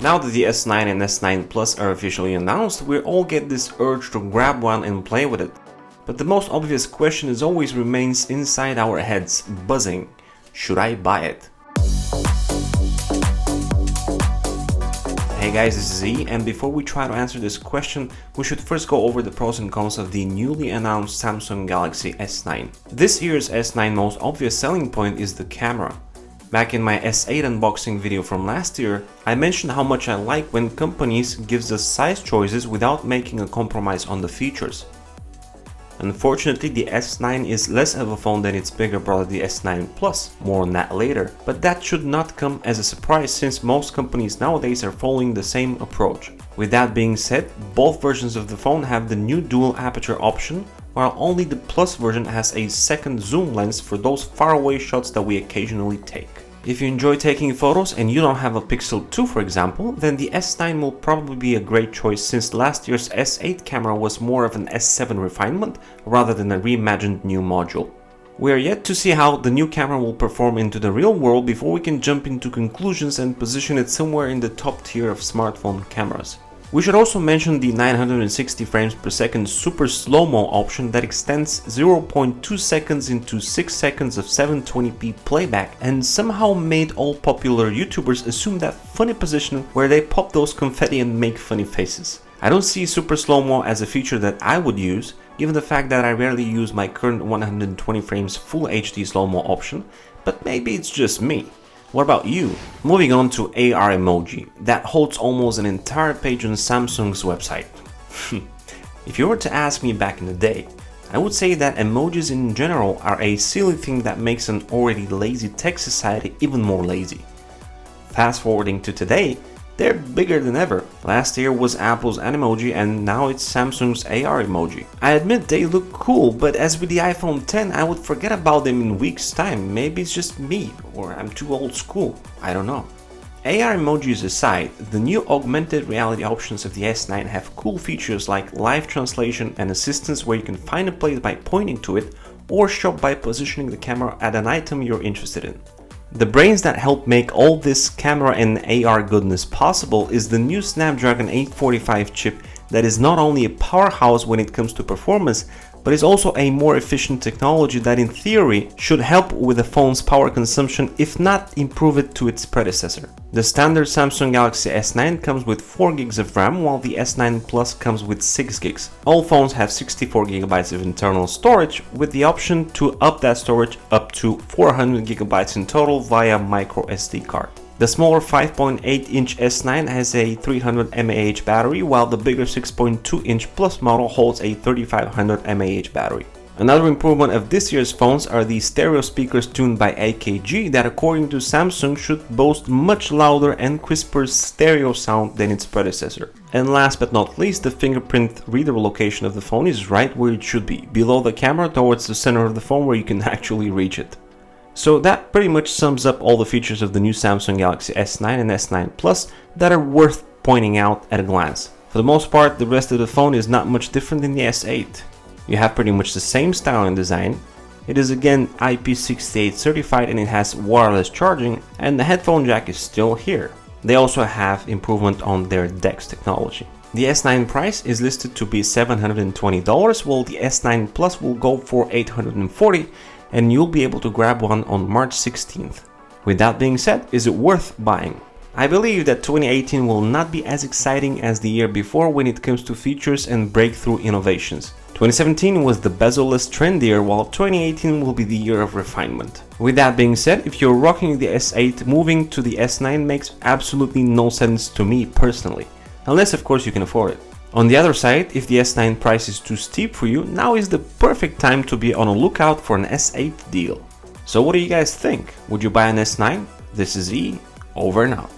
Now that the S9 and S9 Plus are officially announced, we all get this urge to grab one and play with it. But the most obvious question is always remains inside our heads, buzzing. Should I buy it? Hey guys, this is E, and before we try to answer this question, we should first go over the pros and cons of the newly announced Samsung Galaxy S9. This year's S9 most obvious selling point is the camera. Back in my S8 unboxing video from last year, I mentioned how much I like when companies gives us size choices without making a compromise on the features. Unfortunately, the S9 is less of a phone than its bigger brother, the S9 Plus, more on that later, but that should not come as a surprise since most companies nowadays are following the same approach. With that being said, both versions of the phone have the new dual aperture option, while only the Plus version has a second zoom lens for those faraway shots that we occasionally take. If you enjoy taking photos and you don't have a Pixel 2 for example, then the S9 will probably be a great choice since last year's S8 camera was more of an S7 refinement rather than a reimagined new module. We are yet to see how the new camera will perform into the real world before we can jump into conclusions and position it somewhere in the top tier of smartphone cameras. We should also mention the 960 frames per second super slow-mo option that extends 0.2 seconds into 6 seconds of 720p playback and somehow made all popular YouTubers assume that funny position where they pop those confetti and make funny faces. I don't see super slow-mo as a feature that I would use, given the fact that I rarely use my current 120 frames full HD slow-mo option, but maybe it's just me. What about you? Moving on to AR emoji, that holds almost an entire page on Samsung's website. If you were to ask me back in the day, I would say that emojis in general are a silly thing that makes an already lazy tech society even more lazy. Fast forwarding to today, they're bigger than ever. Last year was Apple's Animoji and now it's Samsung's AR emoji. I admit they look cool, but as with the iPhone X, I would forget about them in weeks time. Maybe it's just me, or I'm too old school, I don't know. AR emojis aside, the new augmented reality options of the S9 have cool features like live translation and assistance where you can find a place by pointing to it or shop by positioning the camera at an item you're interested in. The brains that help make all this camera and AR goodness possible is the new Snapdragon 845 chip that is not only a powerhouse when it comes to performance, but is also a more efficient technology that in theory should help with the phone's power consumption if not improve it to its predecessor. The standard Samsung Galaxy S9 comes with 4 GB of RAM while the S9 Plus comes with 6 GB. All phones have 64 GB of internal storage with the option to up that storage up to 400 GB in total via micro SD card. The smaller 5.8-inch S9 has a 300 mAh battery, while the bigger 6.2-inch Plus model holds a 3500 mAh battery. Another improvement of this year's phones are the stereo speakers tuned by AKG that according to Samsung should boast much louder and crisper stereo sound than its predecessor. And last but not least, the Fingerprint Reader location of the phone is right where it should be, below the camera towards the center of the phone where you can actually reach it. So that pretty much sums up all the features of the new Samsung Galaxy S9 and S9 Plus that are worth pointing out at a glance. For the most part, the rest of the phone is not much different than the S8. You have pretty much the same style and design. It is again IP68 certified and it has wireless charging, and the headphone jack is still here. They also have improvement on their DeX technology. The S9 price is listed to be $720, while the S9 Plus will go for $840, and you'll be able to grab one on March 16th. With that being said, is it worth buying? I believe that 2018 will not be as exciting as the year before when it comes to features and breakthrough innovations. 2017 was the bezel-less trend year, while 2018 will be the year of refinement. With that being said, if you're rocking the S8, moving to the S9 makes absolutely no sense to me personally. Unless of course you can afford it. On the other side, if the S9 price is too steep for you, now is the perfect time to be on a lookout for an S8 deal. So what do you guys think? Would you buy an S9? This is E, over and out.